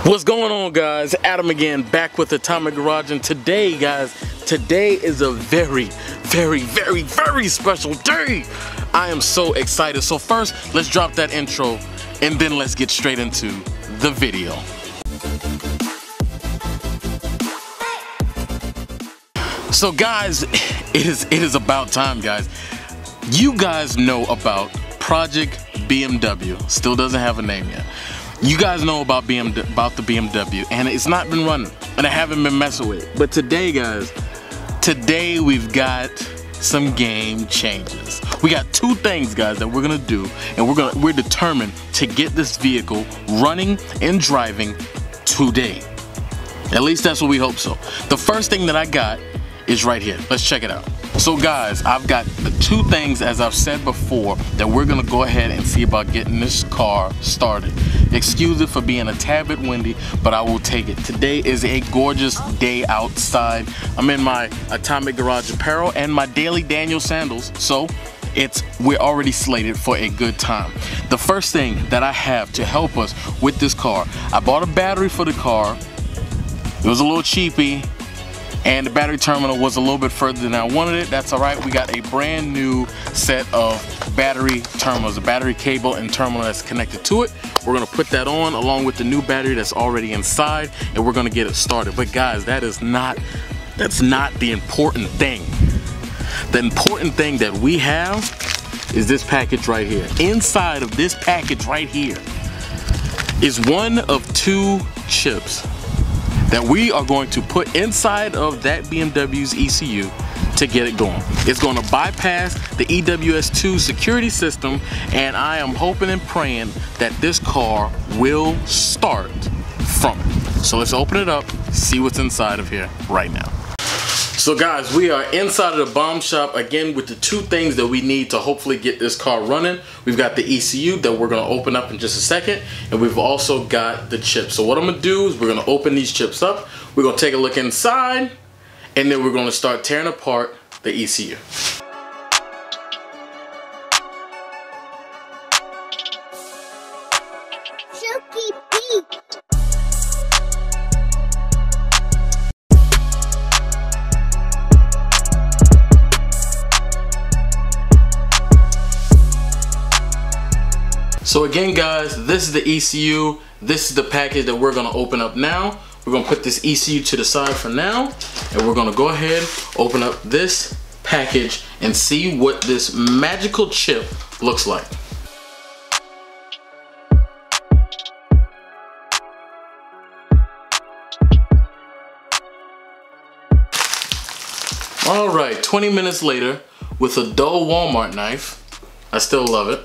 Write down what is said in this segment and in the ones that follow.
What's going on, guys? Adam again, back with Atomic Garage, and today, guys, today is a very special day. I am so excited. So first, let's drop that intro, and then let's get straight into the video. So guys, it is about time, guys. You guys know about Project BMW. Still doesn't have a name yet. You guys know about the BMW, and it's not been running, and I haven't been messing with it. But today, guys, today we've got some game changes. We got two things, guys, that we're gonna do, and we're determined to get this vehicle running and driving today. At least that's what we hope so. The first thing that I got is right here. Let's check it out. So guys, I've got the two things, as I've said before, that we're gonna go ahead and see about getting this car started. Excuse it for being a tad bit windy, but I will take it. Today is a gorgeous day outside. I'm in my Atomic Garage apparel and my Daily Daniel sandals, so we're already slated for a good time. The first thing that I have to help us with this car, I bought a battery for the car. It was a little cheapy, and the battery terminal was a little bit further than I wanted it. That's all right. We got a brand new set of battery terminals, a battery cable and terminal that's connected to it. We're gonna put that on along with the new battery that's already inside, and we're gonna get it started. But guys, that's not the important thing. The important thing that we have is this package right here. Inside of this package right here is one of two chips that we are going to put inside of that BMW's ECU to get it going. It's going to bypass the EWS2 security system, and I am hoping and praying that this car will start from it. So let's open it up, see what's inside of here right now. So guys, we are inside of the bomb shop again with the two things that we need to hopefully get this car running. We've got the ECU that we're gonna open up in just a second, and we've also got the chips. So what I'm gonna do is we're gonna open these chips up, we're gonna take a look inside, and then we're gonna start tearing apart the ECU. Chuki beat. So again, guys, this is the ECU. This is the package that we're gonna open up now. We're gonna put this ECU to the side for now, and we're gonna go ahead, open up this package, and see what this magical chip looks like. All right, 20 minutes later, with a dull Walmart knife, I still love it,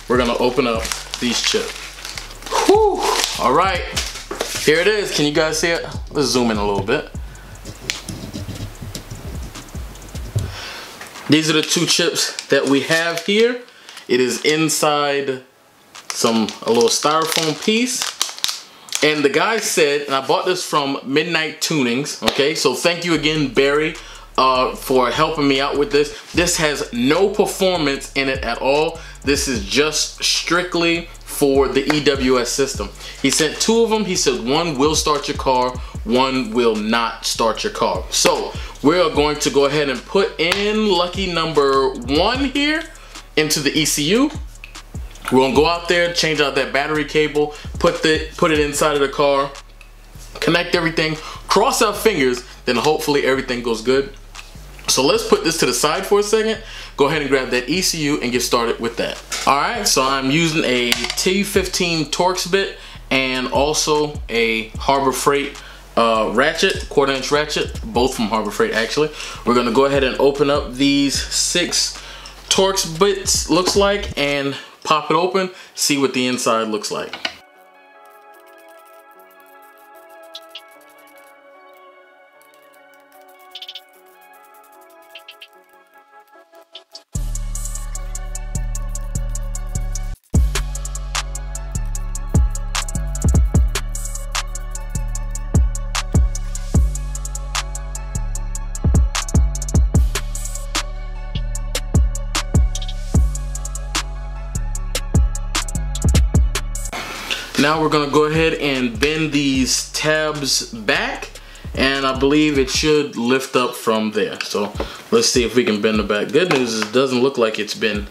we're gonna open up these chips. Whew! All right, here it is. Can you guys see it? Let's zoom in a little bit. These are the two chips that we have here. It is inside a little styrofoam piece. And the guy said, and I bought this from Midnight Tunings, okay? So thank you again, Barry, for helping me out with this. This has no performance in it at all. This is just strictly for the EWS system. He sent two of them. He said one will start your car, one will not start your car. So we are going to go ahead and put in lucky number 1 here into the ECU. We're gonna go out there, change out that battery cable, put it inside of the car, connect everything, cross our fingers, then hopefully everything goes good. So let's put this to the side for a second. Go ahead and grab that ECU and get started with that. All right, so I'm using a T15 Torx bit and also a Harbor Freight ratchet, 1/4" ratchet, both from Harbor Freight actually. We're gonna go ahead and open up these 6 Torx bits, looks like, and pop it open, see what the inside looks like. now we're gonna go ahead and bend these tabs back, and I believe it should lift up from there. So let's see if we can bend it back. Good news is it doesn't look like it's been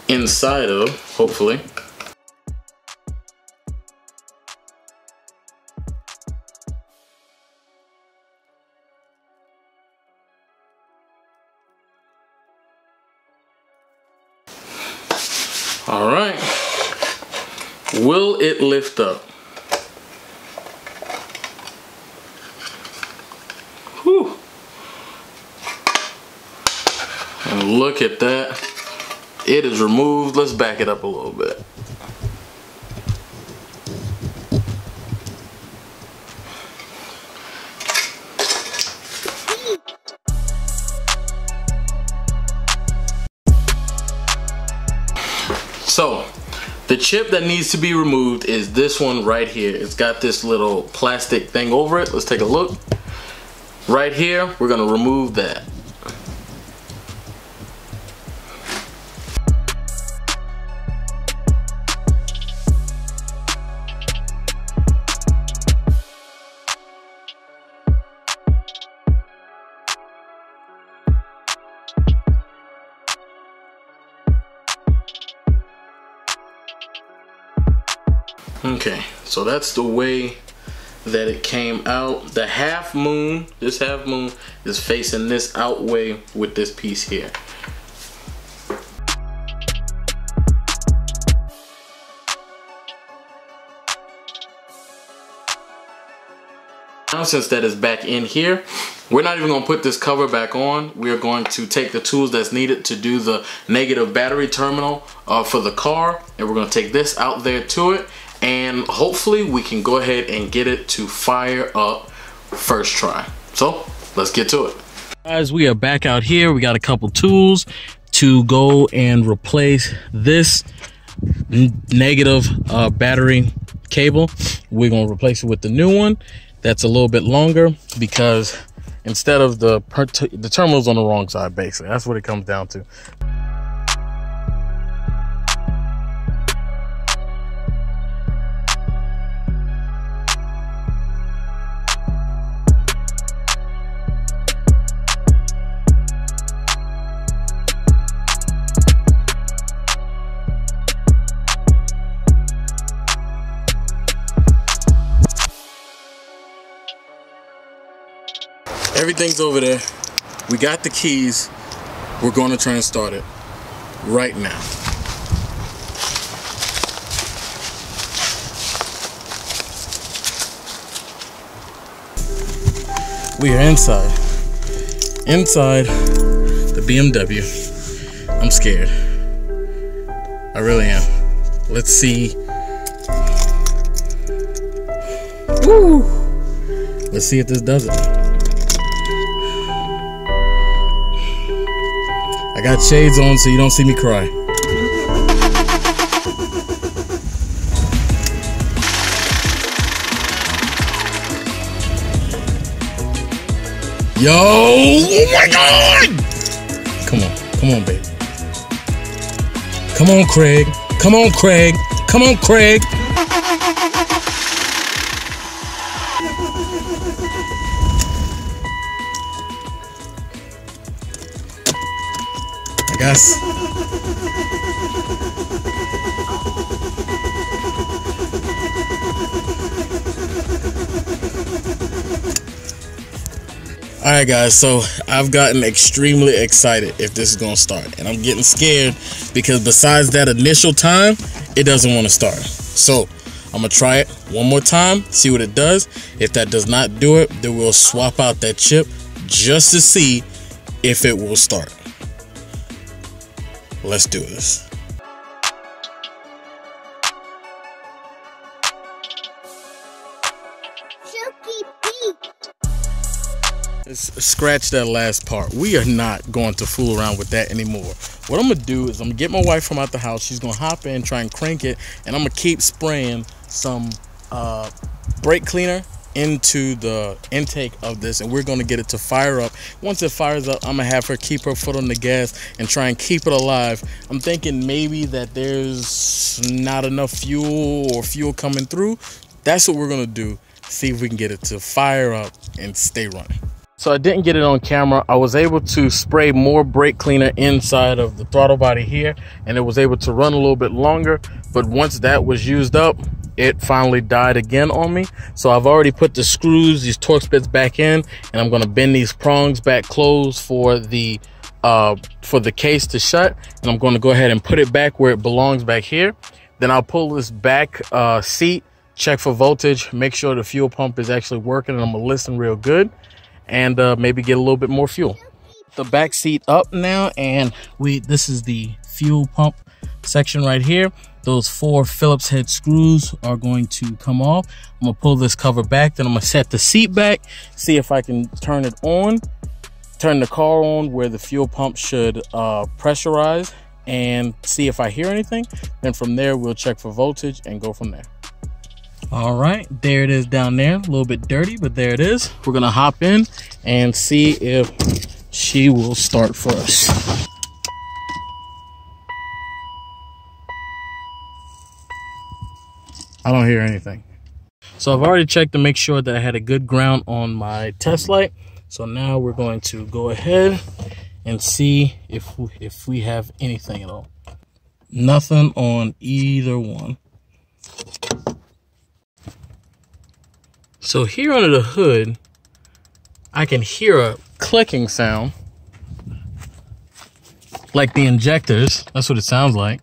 inside of, hopefully. All right, will it lift up? Whew. And look at that, it is removed. Let's back it up a little bit. So the chip that needs to be removed is this one right here. It's got this little plastic thing over it. Let's take a look. Right here, we're gonna remove that. Okay, so that's the way that it came out. The half moon, this half moon is facing this out way with this piece here. Now since that is back in here, we're not even going to put this cover back on. We're going to take the tools that's needed to do the negative battery terminal for the car, and we're going to take this out there to it, and hopefully we can go ahead and get it to fire up first try. So let's get to it. Guys, we are back out here. We got a couple tools to go and replace this negative battery cable. We're going to replace it with the new one that's a little bit longer, because instead of the terminal's on the wrong side, basically. That's what it comes down to. Everything's over there. We got the keys. We're going to try and start it right now. We are inside the BMW. I'm scared. I really am. Let's see. Woo! Let's see if this does it. I got shades on so you don't see me cry. Yo! Oh my God! Come on, baby. Come on, Craig. Come on, Craig. Come on, Craig. I guess. Alright guys, so I've gotten extremely excited if this is going to start. And I'm getting scared because besides that initial time, it doesn't want to start. So I'm going to try it one more time, see what it does. If that does not do it, then we'll swap out that chip just to see if it will start. Let's do this. Chuki beat. Let's scratch that last part. We are not going to fool around with that anymore. What I'm gonna do is I'm gonna get my wife from out the house. She's gonna hop in, try and crank it, and I'm gonna keep spraying some brake cleaner into the intake of this, and we're going to get it to fire up. Once it fires up, I'm gonna have her keep her foot on the gas and try and keep it alive. I'm thinking maybe that there's not enough fuel or fuel coming through. That's what we're gonna do. See if we can get it to fire up and stay running. So I didn't get it on camera. I was able to spray more brake cleaner inside of the throttle body here, and it was able to run a little bit longer. But once that was used up, it finally died again on me. So I've already put the screws, these Torx bits back in, and I'm gonna bend these prongs back closed for the case to shut. And I'm gonna go ahead and put it back where it belongs back here. Then I'll pull this back seat, check for voltage, make sure the fuel pump is actually working, and I'm gonna listen real good, and maybe get a little bit more fuel. The back seat up now, and this is the fuel pump section right here. Those 4 Phillips head screws are going to come off. I'm gonna pull this cover back, then I'm gonna set the seat back, see if I can turn it on, turn the car on where the fuel pump should pressurize, and see if I hear anything. Then from there, we'll check for voltage and go from there. All right, there it is down there. A little bit dirty, but there it is. We're gonna hop in and see if she will start for us. I don't hear anything. So I've already checked to make sure that I had a good ground on my test light. So now we're going to go ahead and see if we have anything at all. Nothing on either one. So here under the hood, I can hear a clicking sound, like the injectors. That's what it sounds like.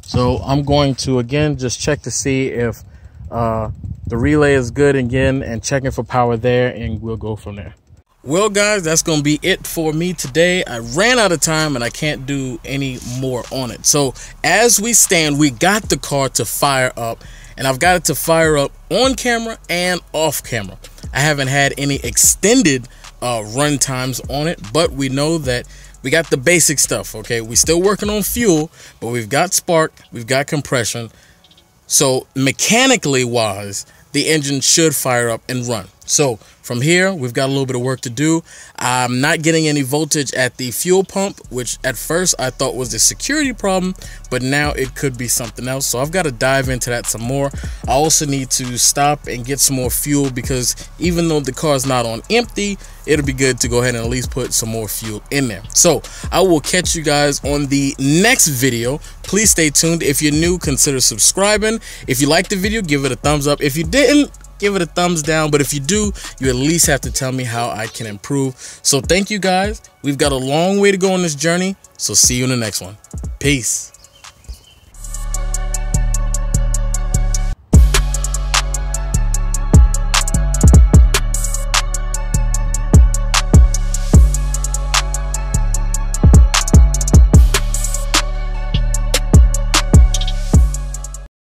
So I'm going to, again, just check to see if the relay is good again, and checking for power there, and we'll go from there. Well, guys, that's going to be it for me today. I ran out of time and I can't do any more on it. So as we stand, we got the car to fire up, and I've got it to fire up on camera and off camera. I haven't had any extended run times on it, but we know that we got the basic stuff, okay? We're still working on fuel, but we've got spark, we've got compression. So mechanically wise, the engine should fire up and run. So from here, we've got a little bit of work to do. I'm not getting any voltage at the fuel pump, which at first I thought was a security problem, but now it could be something else. So I've got to dive into that some more. I also need to stop and get some more fuel, because even though the car is not on empty, it'll be good to go ahead and at least put some more fuel in there. So I will catch you guys on the next video. Please stay tuned. If you're new, consider subscribing. If you liked the video, give it a thumbs up. If you didn't, give it a thumbs down. But if you do, you at least have to tell me how I can improve. So thank you guys. We've got a long way to go on this journey. So see you in the next one. Peace.